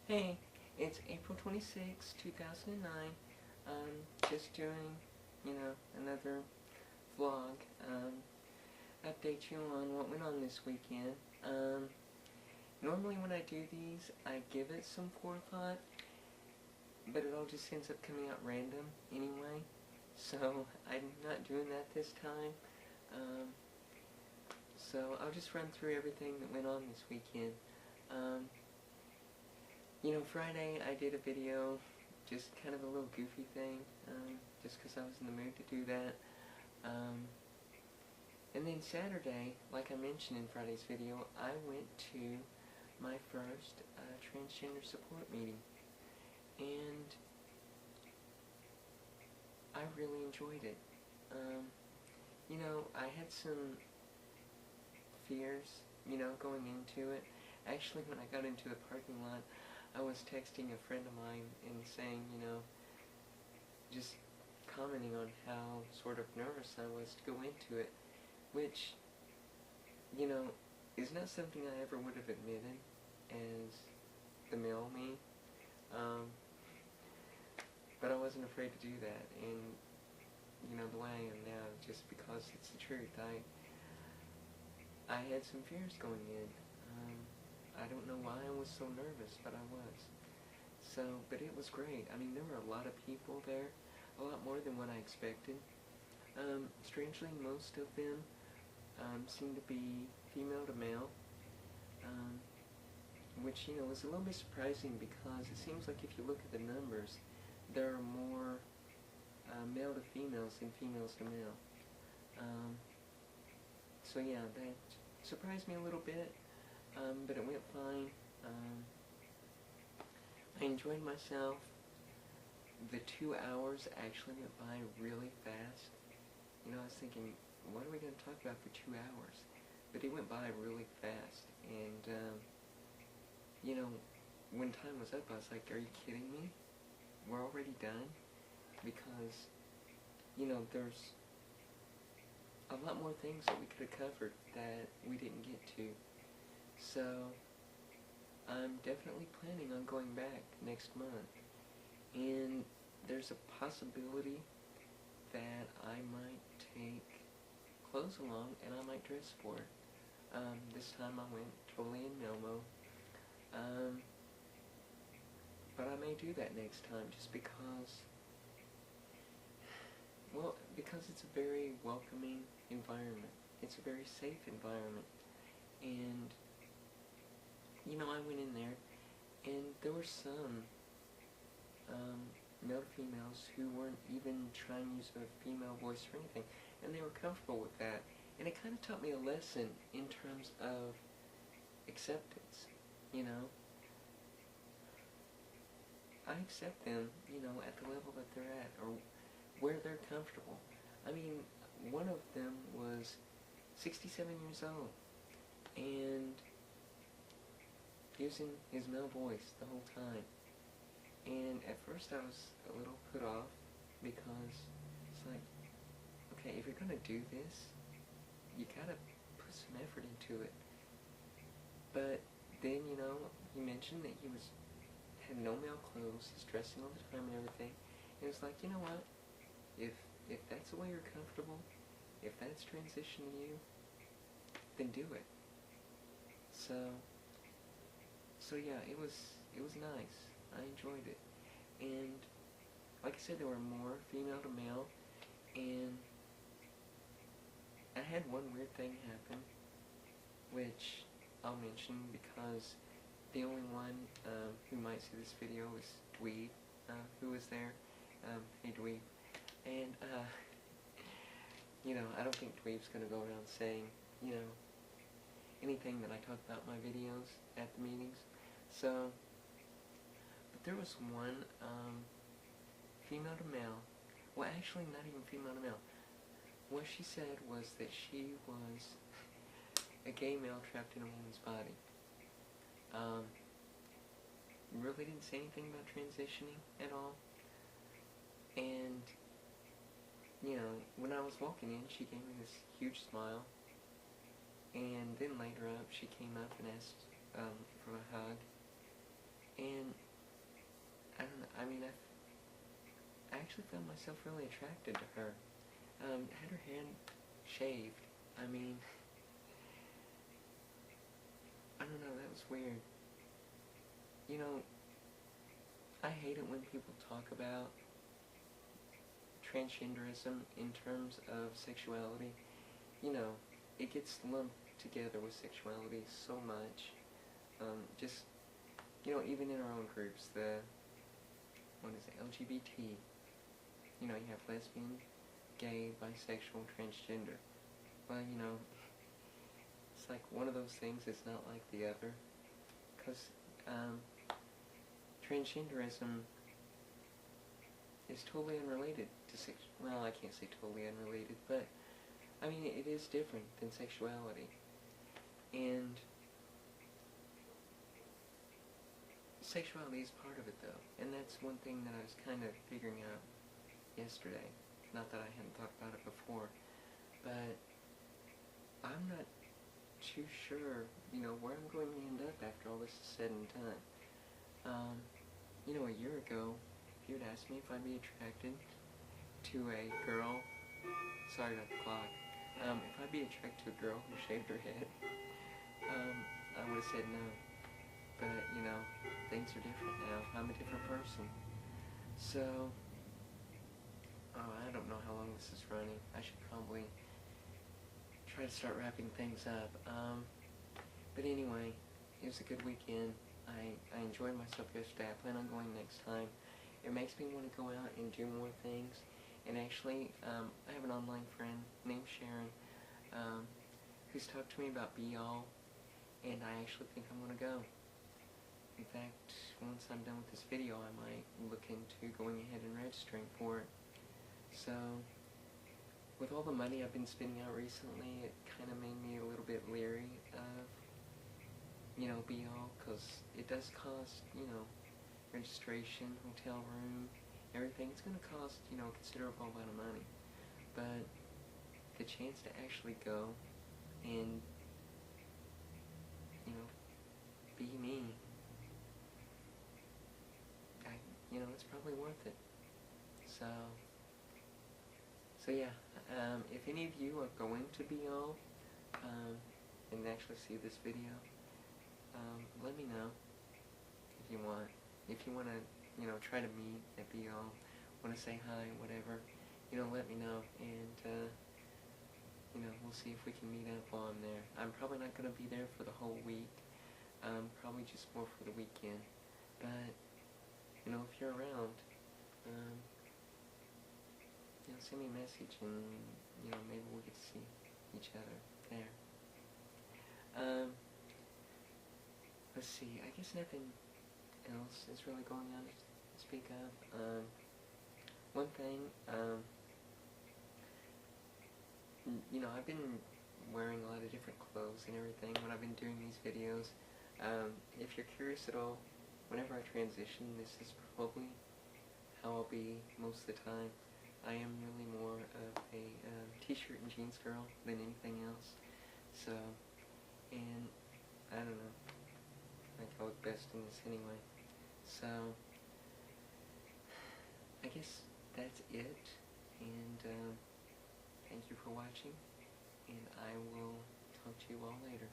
Hey, it's April 26, 2009. Just doing, another vlog. Update you on what went on this weekend. Normally when I do these, I give it some forethought, but it all just ends up coming out random anyway. So I'm not doing that this time. So I'll just run through everything that went on this weekend. Friday I did a video, just kind of a little goofy thing, just because I was in the mood to do that. And then Saturday, like I mentioned in Friday's video, I went to my first transgender support meeting. And I really enjoyed it. I had some fears, going into it. Actually, when I got into the parking lot, I was texting a friend of mine and saying, just commenting on how sort of nervous I was to go into it, which, is not something I ever would have admitted as the male me. But I wasn't afraid to do that, and, the way I am now, just because it's the truth, I had some fears going in. I don't know why I was so nervous, but I was. But it was great. I mean, there were a lot of people there, a lot more than what I expected. Strangely, most of them seemed to be female to male, which, was a little bit surprising because it seems like if you look at the numbers, there are more male to females than females to male. So yeah, that surprised me a little bit. But it went fine. I enjoyed myself. The 2 hours actually went by really fast. I was thinking, what are we going to talk about for 2 hours? But it went by really fast. And, when time was up, I was like, are you kidding me? We're already done? Because, there's a lot more things that we could have covered that we didn't get to. So, I'm definitely planning on going back next month, and there's a possibility that I might take clothes along and I might dress for it. This time I went totally in Melmo, but I may do that next time just because, because it's a very welcoming environment. It's a very safe environment, and I went in there, and there were some male to females who weren't even trying to use a female voice or anything, and they were comfortable with that. And it kind of taught me a lesson in terms of acceptance, I accept them, at the level that they're at, or where they're comfortable. I mean, one of them was 67 years old, and using his male voice the whole time. And at first I was a little put off because it's like, okay, if you're gonna do this, you gotta put some effort into it. But then, he mentioned that he had no male clothes, he's dressing all the time and everything. And it's like, you know what? If that's the way you're comfortable, if that's transitioning you, then do it. So yeah, it was nice. I enjoyed it. And like I said, there were more female to male, and I had one weird thing happen, which I'll mention because the only one who might see this video is Dweeb, who was there. Hey Dweeb. And I don't think Dweeb's gonna go around saying, anything that I talk about in my videos at the meetings. But there was one female to male, well actually not even female to male. What she said was that she was a gay male trapped in a woman's body. Really didn't say anything about transitioning at all. And, when I was walking in, she gave me this huge smile. And then later up, she came up and asked for a hug. And actually found myself really attracted to her. Had her hand shaved. I mean, I don't know, that was weird. You know, I hate it when people talk about transgenderism in terms of sexuality. You know, it gets lumped together with sexuality so much. Just, you know, even in our own groups, what is it, LGBT. You know, you have lesbian, gay, bisexual, transgender. Well, you know, it's like one of those things is not like the other. Because transgenderism is totally unrelated to well, I can't say totally unrelated, but I mean, it is different than sexuality. And sexuality is part of it, though. And that's one thing that I was kind of figuring out yesterday. Not that I hadn't thought about it before, but I'm not too sure, you know, where I'm going to end up after all this is said and done. You know, a year ago, if you had asked me if I'd be attracted to a girl, sorry about the clock, if I'd be attracted to a girl who shaved her head, I would have said no. But, you know, things are different now. I'm a different person. So, I don't know how long this is running. I should probably try to start wrapping things up. But anyway, it was a good weekend. I enjoyed myself yesterday. I plan on going next time. It makes me want to go out and do more things. And actually, I have an online friend named Sharon who's talked to me about Be All, and I actually think I'm going to go. In fact, once I'm done with this video, I might look into going ahead and registering for it. So, with all the money I've been spending out recently, it kind of made me a little bit leery of, you know, Be All, because it does cost, you know, registration, hotel room, everything. It's going to cost, you know, a considerable amount of money. But the chance to actually go and, you know, be me, you know, it's probably worth it. So yeah, if any of you are going to Be All, and actually see this video, let me know if you want. If you want to, you know, try to meet at Be All, want to say hi, whatever, you know, let me know, and, you know, we'll see if we can meet up while I'm there. I'm probably not going to be there for the whole week, probably just more for the weekend, but, you know, if you're around, you know, send me a message, and, you know, maybe we'll get to see each other there. Let's see, I guess nothing else is really going on to speak of. One thing, you know, I've been wearing a lot of different clothes and everything when I've been doing these videos. If you're curious at all, whenever I transition, this is probably how I'll be most of the time. I am really more of a t-shirt and jeans girl than anything else. So, and I don't know, I think I look best in this anyway. So, I guess that's it, and thank you for watching, and I will talk to you all later.